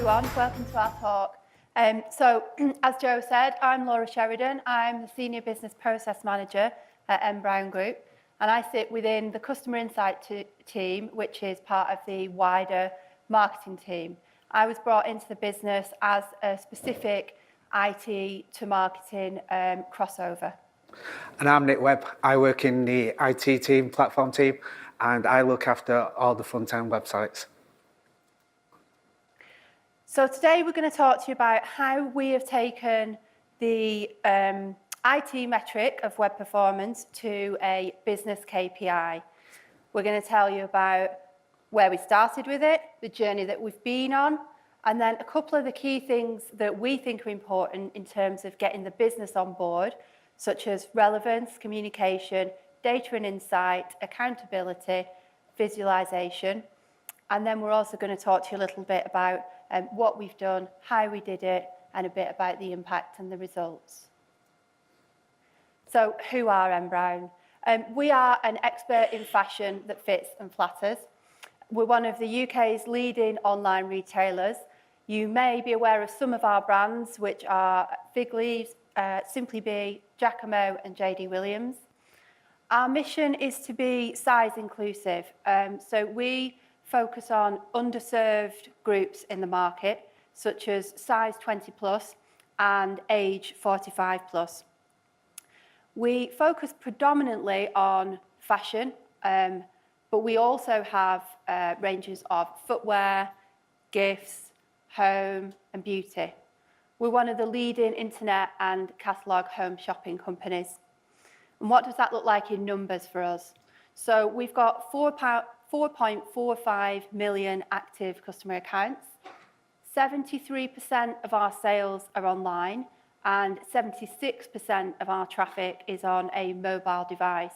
everyone, welcome to our talk. As Joe said, I'm Laura Sheridan. I'm the Senior Business Process Manager at NBrown Group, and I sit within the Customer Insight team, which is part of the wider marketing team. I was brought into the business as a specific IT to marketing crossover. And I'm Webb. I work in the IT team, platform team, and I look after all the front-end websites. So today we're going to talk to you about how we have taken the IT metric of web performance to a business KPI. We're going to tell you about where we started with it, the journey that we've been on, and then a couple of the key things that we think are important in terms of getting the business on board, such as relevance, communication, data and insight, accountability, visualization. And then we're also going to talk to you a little bit about what we've done, how we did it, and a bit about the impact and the results. So who are NBrown? We are an expert in fashion that fits and flatters. We're one of the UK's leading online retailers. You may be aware of some of our brands, which are Fig Leaves, Simply Be, Jacamo, and JD Williams. Our mission is to be size inclusive. So we focus on underserved groups in the market, such as size 20 plus and age 45 plus. We focus predominantly on fashion, but we also have ranges of footwear, gifts, home, and beauty. We're one of the leading internet and catalogue home shopping companies. And what does that look like in numbers for us? So we've got 4.45 million active customer accounts. 73% of our sales are online, and 76% of our traffic is on a mobile device.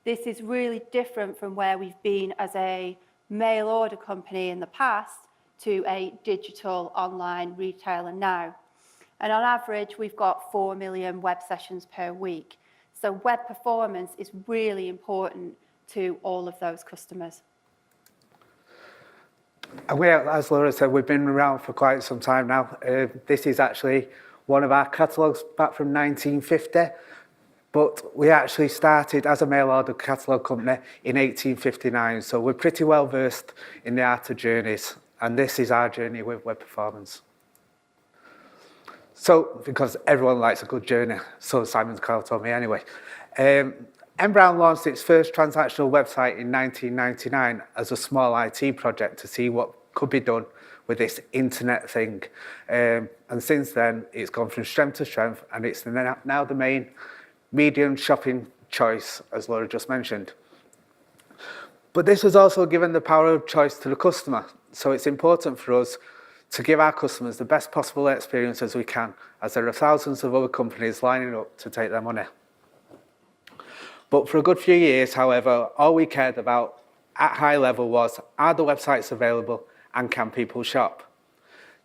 This is really different from where we've been as a mail order company in the past to a digital online retailer now. And on average, we've got 4 million web sessions per week. So web performance is really important to all of those customers. And we, as Laura said, we've been around for quite some time now. This is actually one of our catalogues back from 1950, but we actually started as a mail order catalogue company in 1859, so we're pretty well versed in the art of journeys, and this is our journey with web performance. So, because everyone likes a good journey, so Simon Cowell told me anyway. NBrown launched its first transactional website in 1999 as a small IT project to see what could be done with this internet thing. And since then, it's gone from strength to strength, and it's now the main medium shopping choice, as Laura just mentioned. But this has also given the power of choice to the customer. So it's important for us to give our customers the best possible experience as we can, as there are thousands of other companies lining up to take their money. But for a good few years, however, all we cared about at high level was, are the websites available and can people shop?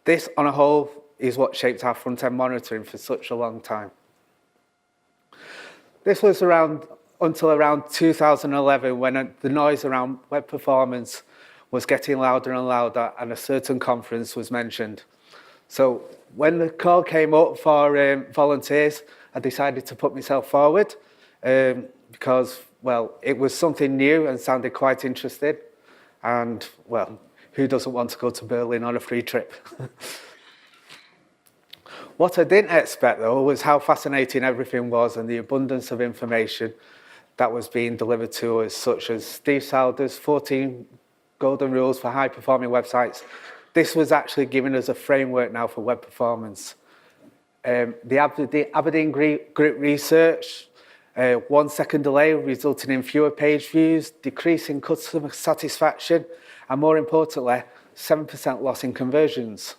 This, on a whole, is what shaped our front-end monitoring for such a long time. This was until around 2011, when the noise around web performance was getting louder and louder, and a certain conference was mentioned. So when the call came up for volunteers, I decided to put myself forward because, well, it was something new and sounded quite interesting. And, well, who doesn't want to go to Berlin on a free trip? What I didn't expect, though, was how fascinating everything was and the abundance of information that was being delivered to us, such as Steve Salder's 14 golden rules for high-performing websites. This was actually giving us a framework now for web performance. The Aberdeen Group research, 1 second delay resulting in fewer page views, decreasing customer satisfaction, and more importantly, 7% loss in conversions.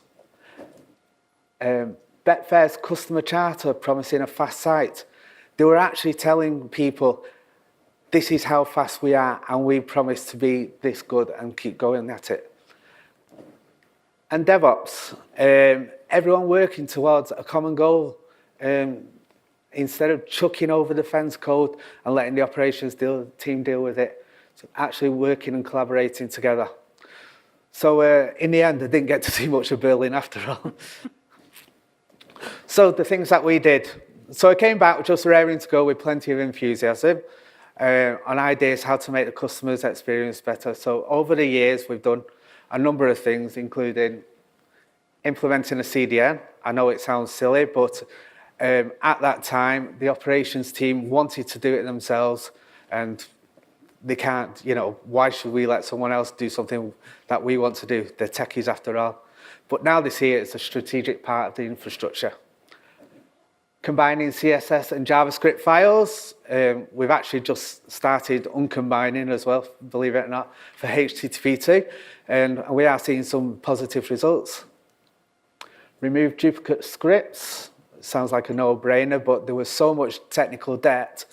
Betfair's customer charter promising a fast site. They were actually telling people, this is how fast we are, and we promise to be this good and keep going at it. And DevOps, everyone working towards a common goal. Instead of chucking over the fence code and letting the operations team deal with it, so actually working and collaborating together. So in the end, I didn't get to see much of Berlin after all. So the things that we did. So I came back just raring to go with plenty of enthusiasm on ideas how to make the customer's experience better. So over the years, we've done a number of things, including implementing a CDN. I know it sounds silly, but at that time, the operations team wanted to do it themselves, and they can't, you know, why should we let someone else do something that we want to do? They're techies after all. But now they see it as a strategic part of the infrastructure. Combining CSS and JavaScript files, we've actually just started uncombining as well, believe it or not, for HTTP2, and we are seeing some positive results. Remove duplicate scripts, sounds like a no-brainer, but there was so much technical debt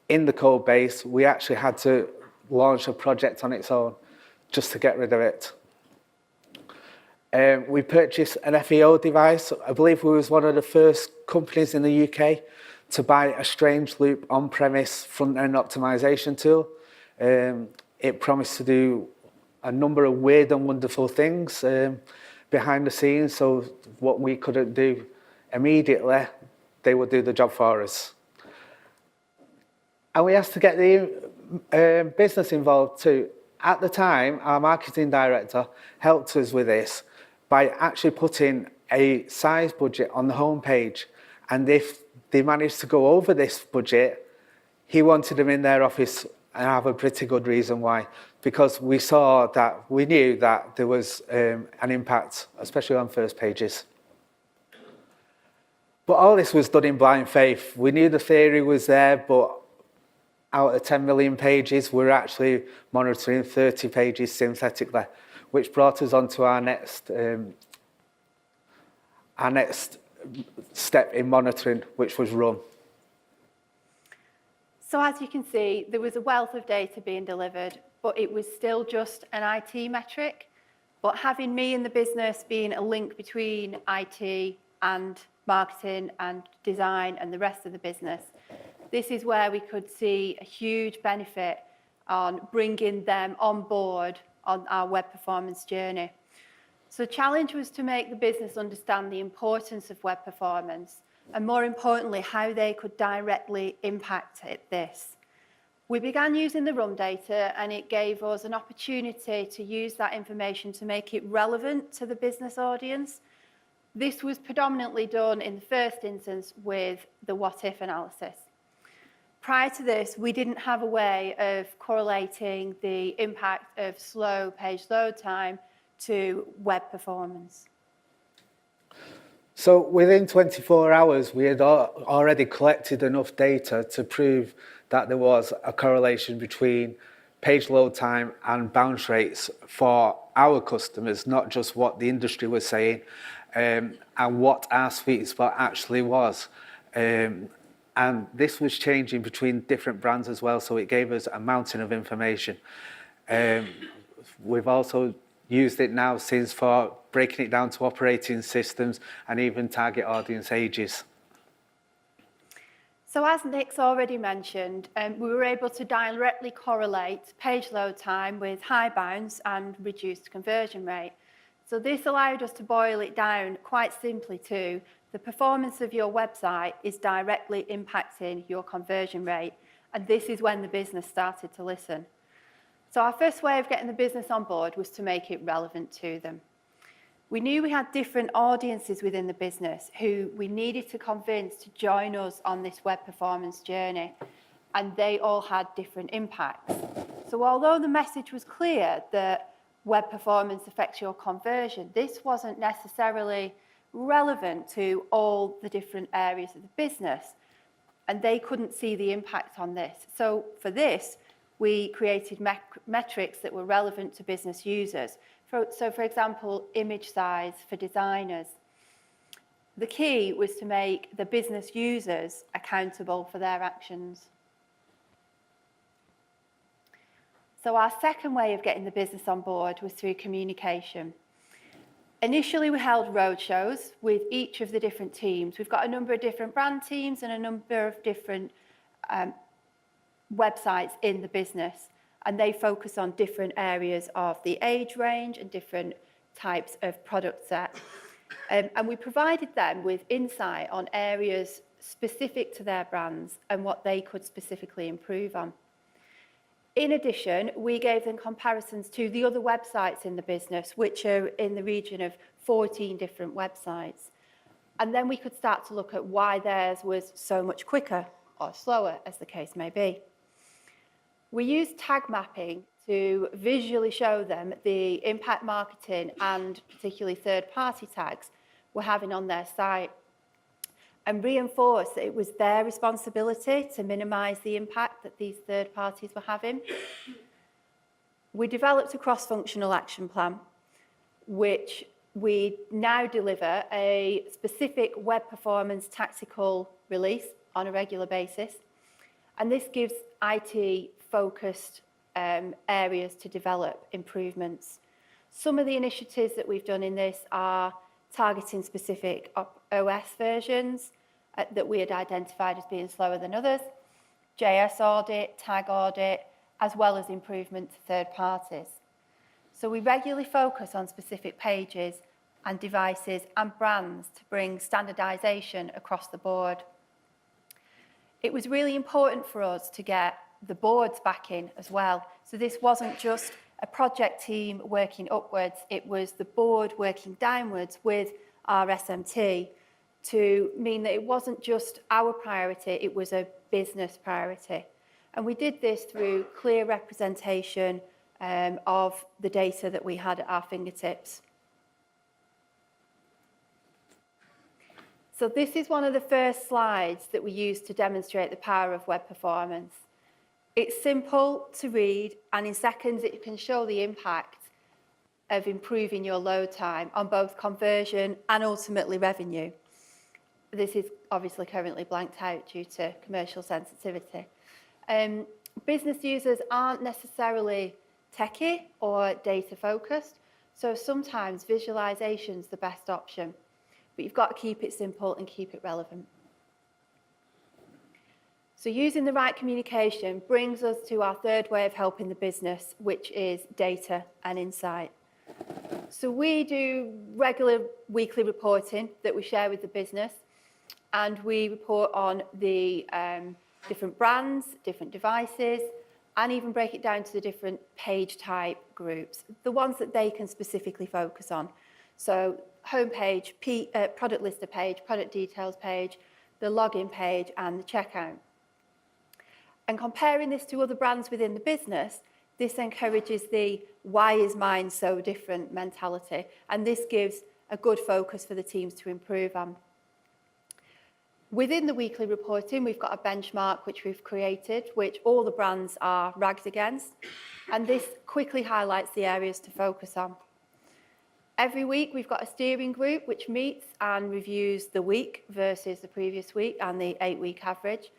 in the code base, we actually had to launch a project on its own just to get rid of it. We purchased an FEO device. I believe we was one of the first companies in the UK to buy a strange loop on-premise front-end optimization tool. It promised to do a number of weird and wonderful things behind the scenes, so what we couldn't do immediately, they would do the job for us. And we asked to get the business involved too. At the time, our marketing director helped us with this by actually putting a size budget on the homepage. And if they managed to go over this budget, he wanted them in their office, and I have a pretty good reason why. Because we knew that there was an impact, especially on first pages. But all this was done in blind faith. We knew the theory was there, but out of 10 million pages, we're actually monitoring 30 pages synthetically, which brought us on to our next step in monitoring, which was run. So as you can see, there was a wealth of data being delivered, but it was still just an IT metric. But having me in the business being a link between IT and marketing and design and the rest of the business, this is where we could see a huge benefit on bringing them on board on our web performance journey. So the challenge was to make the business understand the importance of web performance, and more importantly, how they could directly impact this. We began using the run data, and it gave us an opportunity to use that information to make it relevant to the business audience. This was predominantly done in the first instance with the what-if analysis. Prior to this, we didn't have a way of correlating the impact of slow page load time to web performance. So within 24 hours, we had already collected enough data to prove that there was a correlation between page load time and bounce rates for our customers, not just what the industry was saying, and what our sweet spot actually was. And this was changing between different brands as well, so it gave us a mountain of information. We've also used it now since for breaking it down to operating systems and even target audience ages. So as Nick's already mentioned, we were able to directly correlate page load time with high bounce and reduced conversion rate. So this allowed us to boil it down quite simply to the performance of your website is directly impacting your conversion rate, and this is when the business started to listen. So our first way of getting the business on board was to make it relevant to them. We knew we had different audiences within the business who we needed to convince to join us on this web performance journey, and they all had different impacts. So although the message was clear that web performance affects your conversion, this wasn't necessarily relevant to all the different areas of the business, and they couldn't see the impact on this. So for this, we created metrics that were relevant to business users. So for example, image size for designers. The key was to make the business users accountable for their actions. So our second way of getting the business on board was through communication. Initially, we held roadshows with each of the different teams. We've got a number of different brand teams and a number of different websites in the business. and they focus on different areas of the age range and different types of product set. And we provided them with insight on areas specific to their brands and what they could specifically improve on. In addition, we gave them comparisons to the other websites in the business, which are in the region of 14 different websites. And then we could start to look at why theirs was so much quicker or slower, as the case may be. We used tag mapping to visually show them the impact marketing and particularly third-party tags were having on their site, and reinforce that it was their responsibility to minimise the impact that these third parties were having. We developed a cross-functional action plan, which we now deliver a specific web performance tactical release on a regular basis. And this gives IT-focused areas to develop improvements. Some of the initiatives that we've done in this are targeting specific OS versions that we had identified as being slower than others, JS audit, tag audit, as well as improvement to third parties. So we regularly focus on specific pages and devices and brands to bring standardization across the board. It was really important for us to get the board's backing as well. So this wasn't just a project team working upwards, it was the board working downwards with our SMT to mean that it wasn't just our priority, it was a business priority. And we did this through clear representation of the data that we had at our fingertips. So this is one of the first slides that we used to demonstrate the power of web performance. It's simple to read, and in seconds it can show the impact of improving your load time on both conversion and ultimately revenue. This is obviously currently blanked out due to commercial sensitivity. Business users aren't necessarily techie or data focused, so sometimes visualization's the best option, but you've got to keep it simple and keep it relevant. So using the right communication brings us to our third way of helping the business, which is data and insight. So we do regular weekly reporting that we share with the business, and we report on the different brands, different devices, and even break it down to the different page type groups, the ones that they can specifically focus on. So homepage, product lister page, product details page, the login page, and the checkout. And comparing this to other brands within the business, this encourages the why is mine so different mentality, and this gives a good focus for the teams to improve on. Within the weekly reporting, we've got a benchmark which we've created, which all the brands are ragged against, and this quickly highlights the areas to focus on. Every week, we've got a steering group which meets and reviews the week versus the previous week and the 8-week average.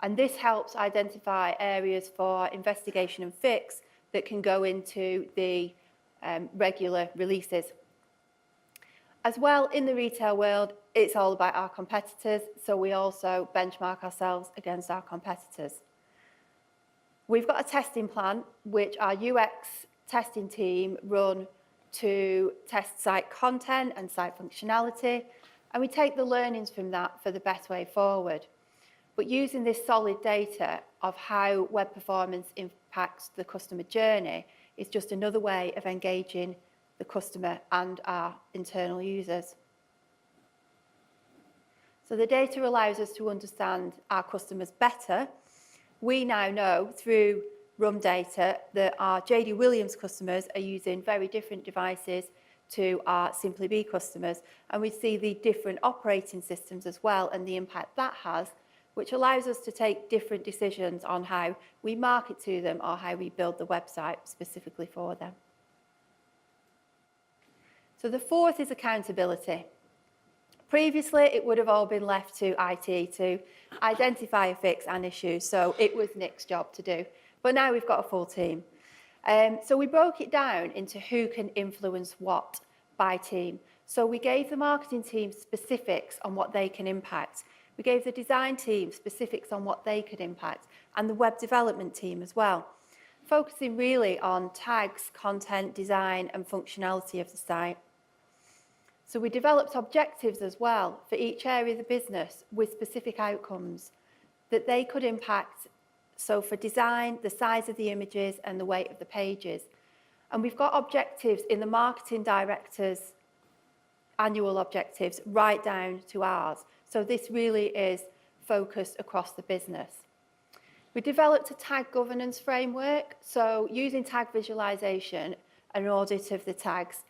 And this helps identify areas for investigation and fix that can go into the regular releases. As well, in the retail world, it's all about our competitors, so we also benchmark ourselves against our competitors. We've got a testing plan, which our UX testing team run to test site content and site functionality, and we take the learnings from that for the best way forward. But using this solid data of how web performance impacts the customer journey is just another way of engaging the customer and our internal users. So the data allows us to understand our customers better. We now know through RUM data that our JD Williams customers are using very different devices to our Simply Be customers, and we see the different operating systems as well and the impact that has, which allows us to take different decisions on how we market to them or how we build the website specifically for them. So the fourth is accountability. Previously, it would have all been left to IT to identify a fix and issues, so it was Nick's job to do. But now we've got a full team. So we broke it down into who can influence what by team. So we gave the marketing team specifics on what they can impact. We gave the design team specifics on what they could impact, and the web development team as well. focusing really on tags, content, design and functionality of the site. So we developed objectives as well for each area of the business with specific outcomes that they could impact. So for design, the size of the images and the weight of the pages. And we've got objectives in the marketing director's annual objectives right down to ours. So this really is focused across the business. We developed a tag governance framework. So using tag visualization and audit of the tags,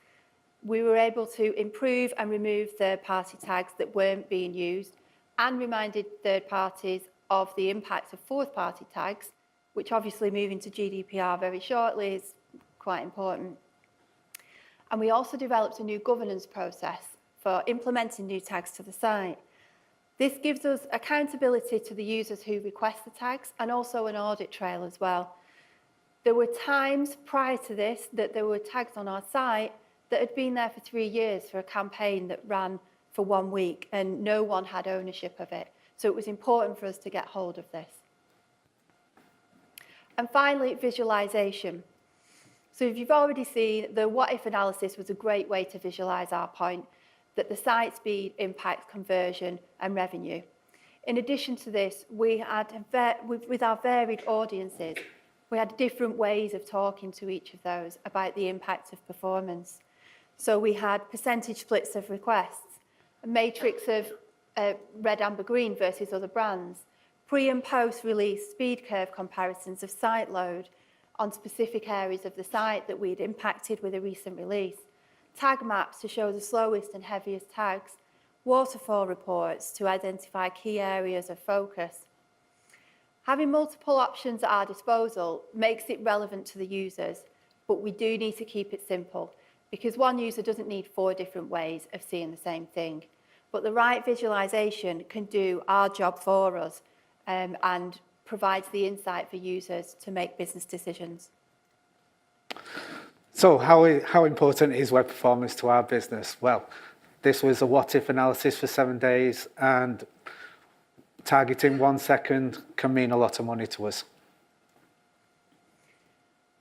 we were able to improve and remove third-party tags that weren't being used and reminded third parties of the impact of fourth-party tags, which obviously moving to GDPR very shortly is quite important. And we also developed a new governance process for implementing new tags to the site. This gives us accountability to the users who request the tags and also an audit trail as well. There were times prior to this that there were tags on our site that had been there for 3 years for a campaign that ran for 1 week and no one had ownership of it. So it was important for us to get hold of this. And finally, visualization. So if you've already seen, the what-if analysis was a great way to visualize our point that the site speed impacts conversion and revenue. In addition to this, we had, with our varied audiences, we had different ways of talking to each of those about the impact of performance. So we had percentage splits of requests, a matrix of red, amber, green versus other brands, pre and post release speed curve comparisons of site load on specific areas of the site that we'd impacted with a recent release, tag maps to show the slowest and heaviest tags, waterfall reports to identify key areas of focus. Having multiple options at our disposal makes it relevant to the users, but we do need to keep it simple because one user doesn't need 4 different ways of seeing the same thing. But the right visualization can do our job for us and provides the insight for users to make business decisions. So how important is web performance to our business? Well, this was a what-if analysis for 7 days, and targeting 1 second can mean a lot of money to us.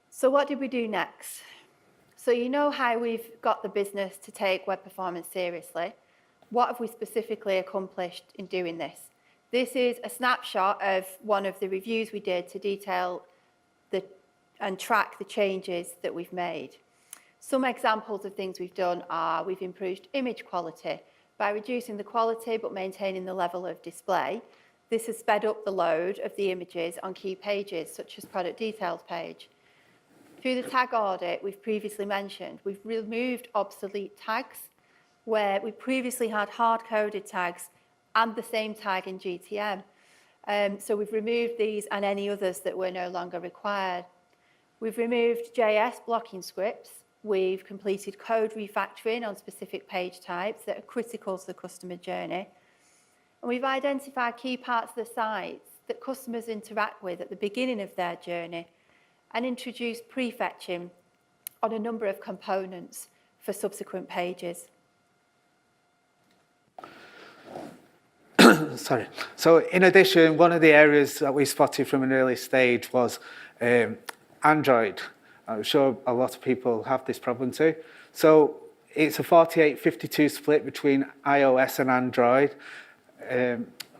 So what did we do next? So you know how we've got the business to take web performance seriously. What have we specifically accomplished in doing this? This is a snapshot of one of the reviews we did to detail and track the changes that we've made. Some examples of things we've done are we've improved image quality by reducing the quality but maintaining the level of display. This has sped up the load of the images on key pages such as product details page. Through the tag audit we've previously mentioned, we've removed obsolete tags where we previously had hard-coded tags and the same tag in GTM. So we've removed these and any others that were no longer required. We've removed JS blocking scripts. We've completed code refactoring on specific page types that are critical to the customer journey. And we've identified key parts of the site that customers interact with at the beginning of their journey and introduced prefetching on a number of components for subsequent pages. Sorry. So in addition, one of the areas that we spotted from an early stage was Android. I'm sure a lot of people have this problem too. So it's a 48-52 split between iOS and Android,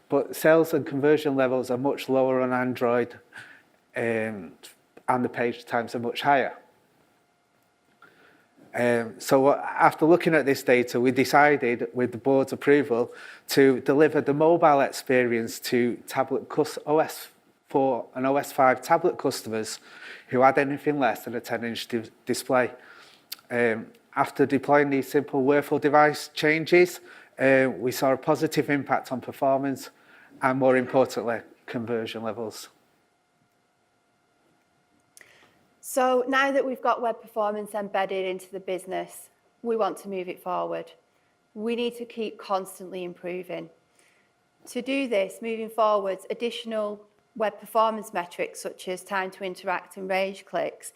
but sales and conversion levels are much lower on Android and the page times are much higher. So after looking at this data, we decided, with the board's approval, to deliver the mobile experience to tablet OS 4 and OS 5 tablet customers who had anything less than a 10-inch display. After deploying these simple wearable device changes, we saw a positive impact on performance and, more importantly, conversion levels. So now that we've got web performance embedded into the business, we want to move it forward. We need to keep constantly improving. To do this, moving forwards, additional web performance metrics such as time to interact and rage clicks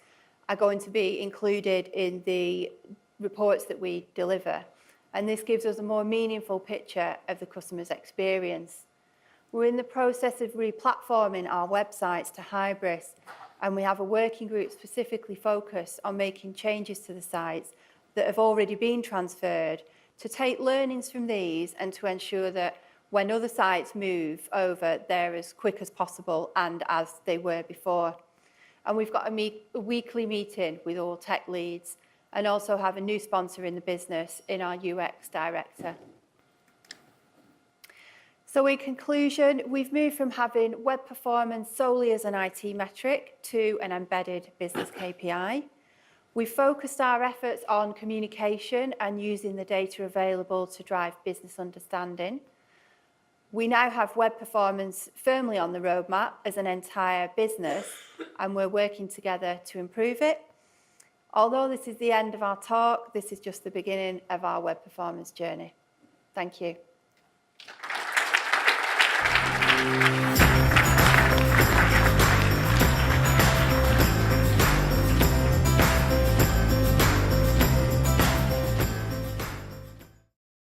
are going to be included in the reports that we deliver. And this gives us a more meaningful picture of the customer's experience. We're in the process of re-platforming our websites to Hybris, And we have a working group specifically focused on making changes to the sites that have already been transferred to take learnings from these and to ensure that when other sites move over, they're as quick as possible and as they were before. And we've got a weekly meeting with all tech leads and also have a new sponsor in the business in our UX director. So in conclusion, we've moved from having web performance solely as an IT metric to an embedded business KPI. We've focused our efforts on communication and using the data available to drive business understanding. We now have web performance firmly on the roadmap as an entire business, and we're working together to improve it. Although this is the end of our talk, this is just the beginning of our web performance journey. Thank you.